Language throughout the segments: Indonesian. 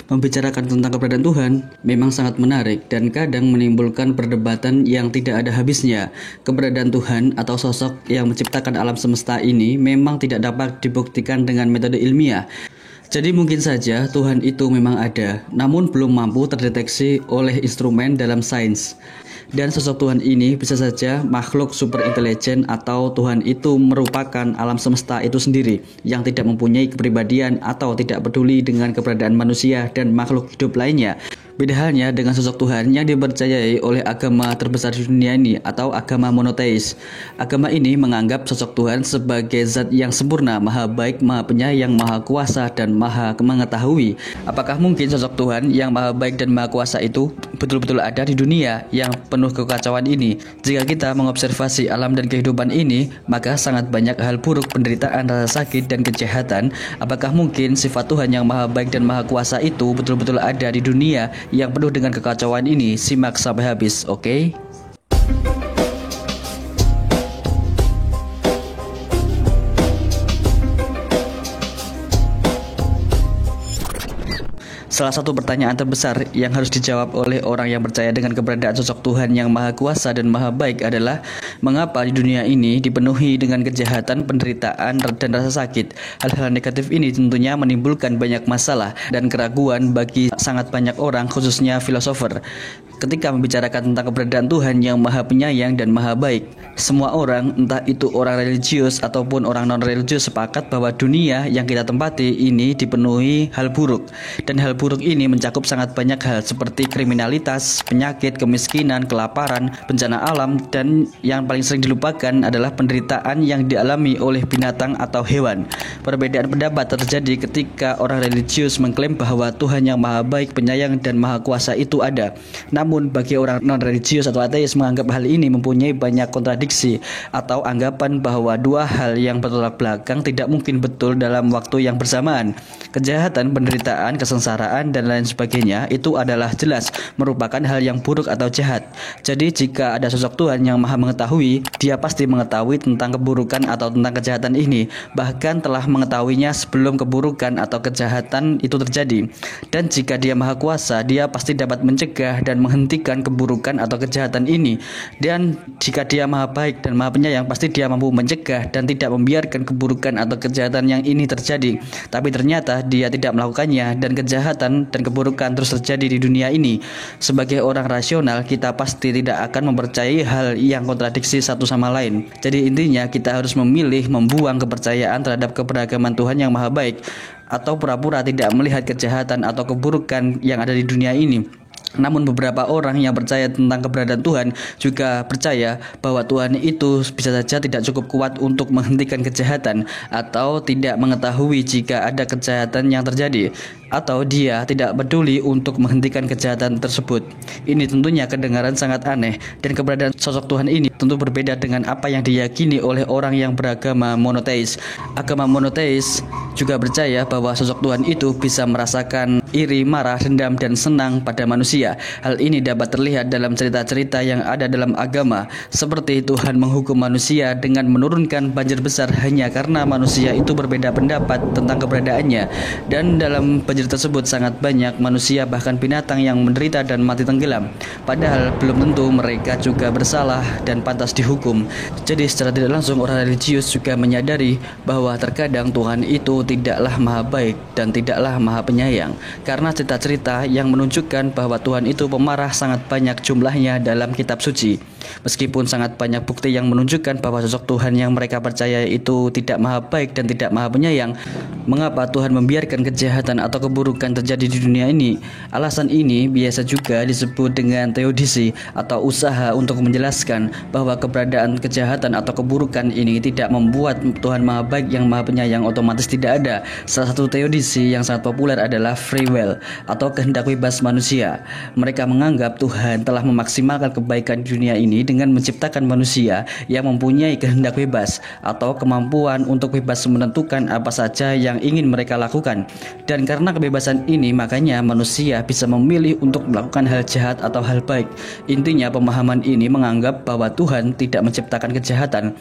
Membicarakan tentang keberadaan Tuhan memang sangat menarik dan kadang menimbulkan perdebatan yang tidak ada habisnya. Keberadaan Tuhan atau sosok yang menciptakan alam semesta ini memang tidak dapat dibuktikan dengan metode ilmiah. Jadi mungkin saja Tuhan itu memang ada, namun belum mampu terdeteksi oleh instrumen dalam sains. Dan sosok Tuhan ini bisa saja makhluk super intelijen atau Tuhan itu merupakan alam semesta itu sendiri yang tidak mempunyai kepribadian atau tidak peduli dengan keberadaan manusia dan makhluk hidup lainnya. Beda halnya dengan sosok Tuhan yang dipercayai oleh agama terbesar di dunia ini atau agama monoteis. Agama ini menganggap sosok Tuhan sebagai zat yang sempurna, maha baik, maha penyayang, maha kuasa, dan maha mengetahui. Apakah mungkin sosok Tuhan yang maha baik dan maha kuasa itu betul-betul ada di dunia yang penuh kekacauan ini? Jika kita mengobservasi alam dan kehidupan ini, maka sangat banyak hal buruk, penderitaan, rasa sakit, dan kejahatan. Apakah mungkin sifat Tuhan yang maha baik dan maha kuasa itu betul-betul ada di dunia yang penuh dengan kekacauan ini? Simak sampai habis, oke? Salah satu pertanyaan terbesar yang harus dijawab oleh orang yang percaya dengan keberadaan sosok Tuhan yang maha kuasa dan maha baik adalah mengapa di dunia ini dipenuhi dengan kejahatan, penderitaan, dan rasa sakit. Hal-hal negatif ini tentunya menimbulkan banyak masalah dan keraguan bagi sangat banyak orang, khususnya filosofer. Ketika membicarakan tentang keberadaan Tuhan yang maha penyayang dan maha baik, semua orang, entah itu orang religius ataupun orang non-religius, sepakat bahwa dunia yang kita tempati ini dipenuhi hal buruk. Dan hal buruk ini mencakup sangat banyak hal seperti kriminalitas, penyakit, kemiskinan, kelaparan, bencana alam, dan yang paling sering dilupakan adalah penderitaan yang dialami oleh binatang atau hewan. Perbedaan pendapat terjadi ketika orang religius mengklaim bahwa Tuhan yang maha baik, penyayang, dan maha kuasa itu ada. Namun bagi orang non-religius atau ateis menganggap hal ini mempunyai banyak kontradiksi atau anggapan bahwa dua hal yang bertolak belakang tidak mungkin betul dalam waktu yang bersamaan. Kejahatan, penderitaan, kesengsaraan, dan lain sebagainya itu adalah jelas merupakan hal yang buruk atau jahat. Jadi jika ada sosok Tuhan yang maha mengetahui, dia pasti mengetahui tentang keburukan atau tentang kejahatan ini, bahkan telah mengetahuinya sebelum keburukan atau kejahatan itu terjadi. Dan jika dia maha kuasa, dia pasti dapat mencegah dan menghentikan keburukan atau kejahatan ini. Dan jika dia maha baik dan maha penyayang, pasti dia mampu mencegah dan tidak membiarkan keburukan atau kejahatan yang ini terjadi. Tapi ternyata dia tidak melakukannya dan kejahatan dan keburukan terus terjadi di dunia ini. Sebagai orang rasional, kita pasti tidak akan mempercayai hal yang kontradiksi satu sama lain. Jadi intinya kita harus memilih membuang kepercayaan terhadap keberagaman Tuhan yang maha baik atau pura-pura tidak melihat kejahatan atau keburukan yang ada di dunia ini. Namun beberapa orang yang percaya tentang keberadaan Tuhan juga percaya bahwa Tuhan itu bisa saja tidak cukup kuat untuk menghentikan kejahatan atau tidak mengetahui jika ada kejahatan yang terjadi, atau dia tidak peduli untuk menghentikan kejahatan tersebut. Ini tentunya kedengaran sangat aneh, dan keberadaan sosok Tuhan ini tentu berbeda dengan apa yang diyakini oleh orang yang beragama monoteis. Agama monoteis juga percaya bahwa sosok Tuhan itu bisa merasakan iri, marah, dendam, dan senang pada manusia. Hal ini dapat terlihat dalam cerita-cerita yang ada dalam agama, seperti Tuhan menghukum manusia dengan menurunkan banjir besar hanya karena manusia itu berbeda pendapat tentang keberadaannya. Dan dalam banjir tersebut sangat banyak manusia bahkan binatang yang menderita dan mati tenggelam, padahal belum tentu mereka juga bersalah dan pantas dihukum. Jadi secara tidak langsung orang religius juga menyadari bahwa terkadang Tuhan itu tidaklah maha baik dan tidaklah maha penyayang, karena cerita-cerita yang menunjukkan bahwa Tuhan itu pemarah sangat banyak jumlahnya dalam kitab suci. Meskipun sangat banyak bukti yang menunjukkan bahwa sosok Tuhan yang mereka percaya itu tidak maha baik dan tidak maha penyayang, mengapa Tuhan membiarkan kejahatan atau keburukan terjadi di dunia ini? Alasan ini biasa juga disebut dengan teodisi atau usaha untuk menjelaskan bahwa keberadaan kejahatan atau keburukan ini tidak membuat Tuhan maha baik yang maha penyayang otomatis tidak ada. Salah satu teodisi yang sangat populer adalah free will atau kehendak bebas manusia. Mereka menganggap Tuhan telah memaksimalkan kebaikan di dunia ini ini dengan menciptakan manusia yang mempunyai kehendak bebas atau kemampuan untuk bebas menentukan apa saja yang ingin mereka lakukan. Dan karena kebebasan ini, makanya manusia bisa memilih untuk melakukan hal jahat atau hal baik. Intinya pemahaman ini menganggap bahwa Tuhan tidak menciptakan kejahatan,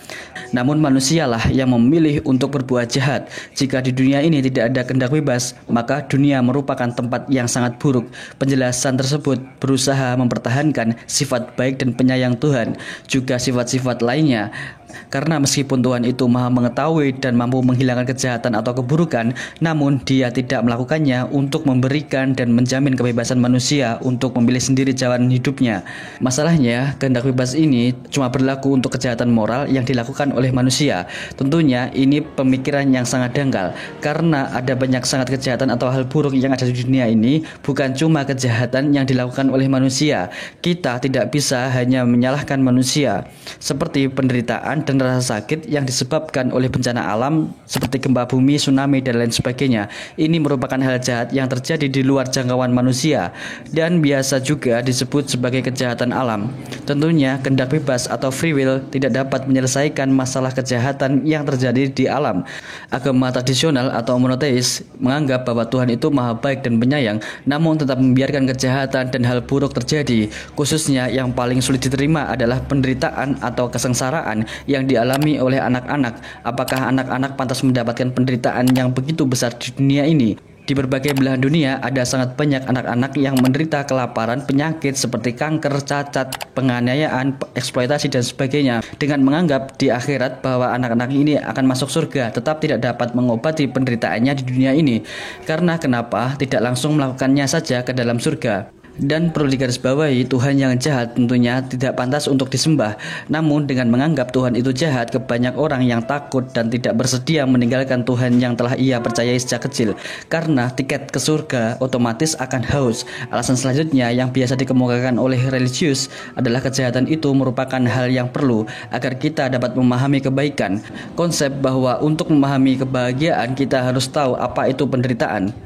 namun manusialah yang memilih untuk berbuat jahat. Jika di dunia ini tidak ada kehendak bebas, maka dunia merupakan tempat yang sangat buruk. Penjelasan tersebut berusaha mempertahankan sifat baik dan penyayang Tuhan, juga sifat-sifat lainnya. Karena meskipun Tuhan itu maha mengetahui dan mampu menghilangkan kejahatan atau keburukan, namun Dia tidak melakukannya untuk memberikan dan menjamin kebebasan manusia untuk memilih sendiri jalan hidupnya. Masalahnya, kehendak bebas ini cuma berlaku untuk kejahatan moral yang dilakukan oleh manusia. Tentunya ini pemikiran yang sangat dangkal, karena ada banyak sangat kejahatan atau hal buruk yang ada di dunia ini, bukan cuma kejahatan yang dilakukan oleh manusia. Kita tidak bisa hanya menyalahkan manusia, seperti penderitaan dan rasa sakit yang disebabkan oleh bencana alam seperti gempa bumi, tsunami, dan lain sebagainya. Ini merupakan hal jahat yang terjadi di luar jangkauan manusia dan biasa juga disebut sebagai kejahatan alam. Tentunya kehendak bebas atau free will tidak dapat menyelesaikan masalah kejahatan yang terjadi di alam. Agama tradisional atau monoteis menganggap bahwa Tuhan itu maha baik dan penyayang, namun tetap membiarkan kejahatan dan hal buruk terjadi. Khususnya yang paling sulit diterima adalah penderitaan atau kesengsaraan yang dialami oleh anak-anak. Apakah anak-anak pantas mendapatkan penderitaan yang begitu besar di dunia ini? Di berbagai belahan dunia ada sangat banyak anak-anak yang menderita kelaparan, penyakit seperti kanker, cacat, penganiayaan, eksploitasi, dan sebagainya. Dengan menganggap di akhirat bahwa anak-anak ini akan masuk surga, tetap tidak dapat mengobati penderitaannya di dunia ini. Karena kenapa tidak langsung melakukannya saja ke dalam surga? Dan perlu digarisbawahi, Tuhan yang jahat tentunya tidak pantas untuk disembah. Namun dengan menganggap Tuhan itu jahat, banyak orang yang takut dan tidak bersedia meninggalkan Tuhan yang telah ia percayai sejak kecil. Karena tiket ke surga otomatis akan haus. Alasan selanjutnya yang biasa dikemukakan oleh religius adalah kejahatan itu merupakan hal yang perlu agar kita dapat memahami kebaikan. Konsep bahwa untuk memahami kebahagiaan kita harus tahu apa itu penderitaan.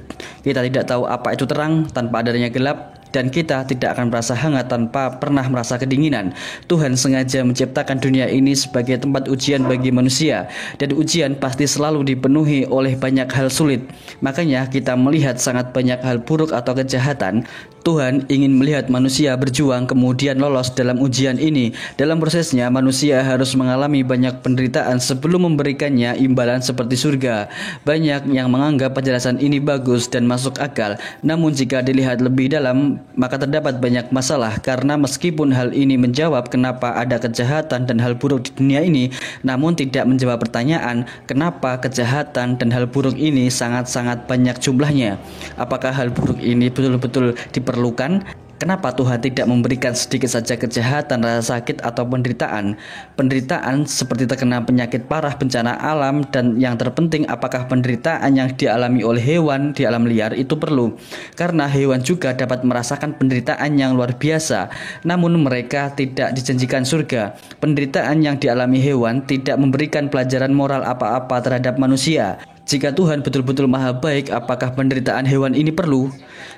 Kita tidak tahu apa itu terang tanpa adanya gelap, dan kita tidak akan merasa hangat tanpa pernah merasa kedinginan. Tuhan sengaja menciptakan dunia ini sebagai tempat ujian bagi manusia, dan ujian pasti selalu dipenuhi oleh banyak hal sulit. Makanya kita melihat sangat banyak hal buruk atau kejahatan. Tuhan ingin melihat manusia berjuang kemudian lolos dalam ujian ini. Dalam prosesnya manusia harus mengalami banyak penderitaan sebelum memberikannya imbalan seperti surga. Banyak yang menganggap penjelasan ini bagus dan masuk akal, namun jika dilihat lebih dalam, maka terdapat banyak masalah. Karena meskipun hal ini menjawab kenapa ada kejahatan dan hal buruk di dunia ini, namun tidak menjawab pertanyaan kenapa kejahatan dan hal buruk ini sangat-sangat banyak jumlahnya. Apakah hal buruk ini betul-betul diperlukan? Kenapa Tuhan tidak memberikan sedikit saja kejahatan, rasa sakit, atau penderitaan? Penderitaan seperti terkena penyakit parah, bencana alam, dan yang terpenting, apakah penderitaan yang dialami oleh hewan di alam liar itu perlu? Karena hewan juga dapat merasakan penderitaan yang luar biasa, namun mereka tidak dijanjikan surga. Penderitaan yang dialami hewan tidak memberikan pelajaran moral apa-apa terhadap manusia. Jika Tuhan betul-betul maha baik, apakah penderitaan hewan ini perlu?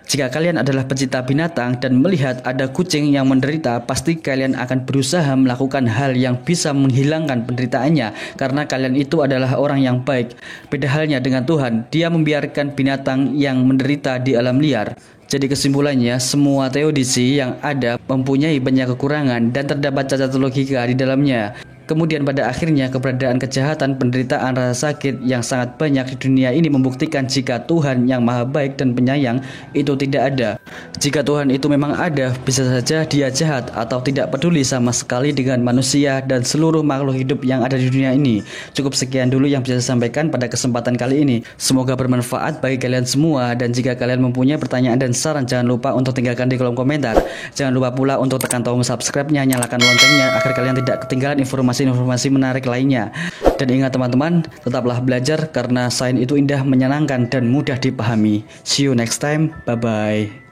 Jika kalian adalah pecinta binatang dan melihat ada kucing yang menderita, pasti kalian akan berusaha melakukan hal yang bisa menghilangkan penderitaannya, karena kalian itu adalah orang yang baik. Beda halnya dengan Tuhan, Dia membiarkan binatang yang menderita di alam liar. Jadi kesimpulannya, semua teodisi yang ada mempunyai banyak kekurangan dan terdapat cacat logika di dalamnya. Kemudian pada akhirnya keberadaan kejahatan, penderitaan, rasa sakit yang sangat banyak di dunia ini membuktikan jika Tuhan yang maha baik dan penyayang itu tidak ada. Jika Tuhan itu memang ada, bisa saja Dia jahat atau tidak peduli sama sekali dengan manusia dan seluruh makhluk hidup yang ada di dunia ini. Cukup sekian dulu yang bisa saya sampaikan pada kesempatan kali ini. Semoga bermanfaat bagi kalian semua, dan jika kalian mempunyai pertanyaan dan saran, jangan lupa untuk tinggalkan di kolom komentar. Jangan lupa pula untuk tekan tombol subscribe-nya, nyalakan loncengnya agar kalian tidak ketinggalan informasi menarik lainnya. Dan ingat teman-teman, tetaplah belajar karena sains itu indah, menyenangkan, dan mudah dipahami. See you next time. Bye-bye.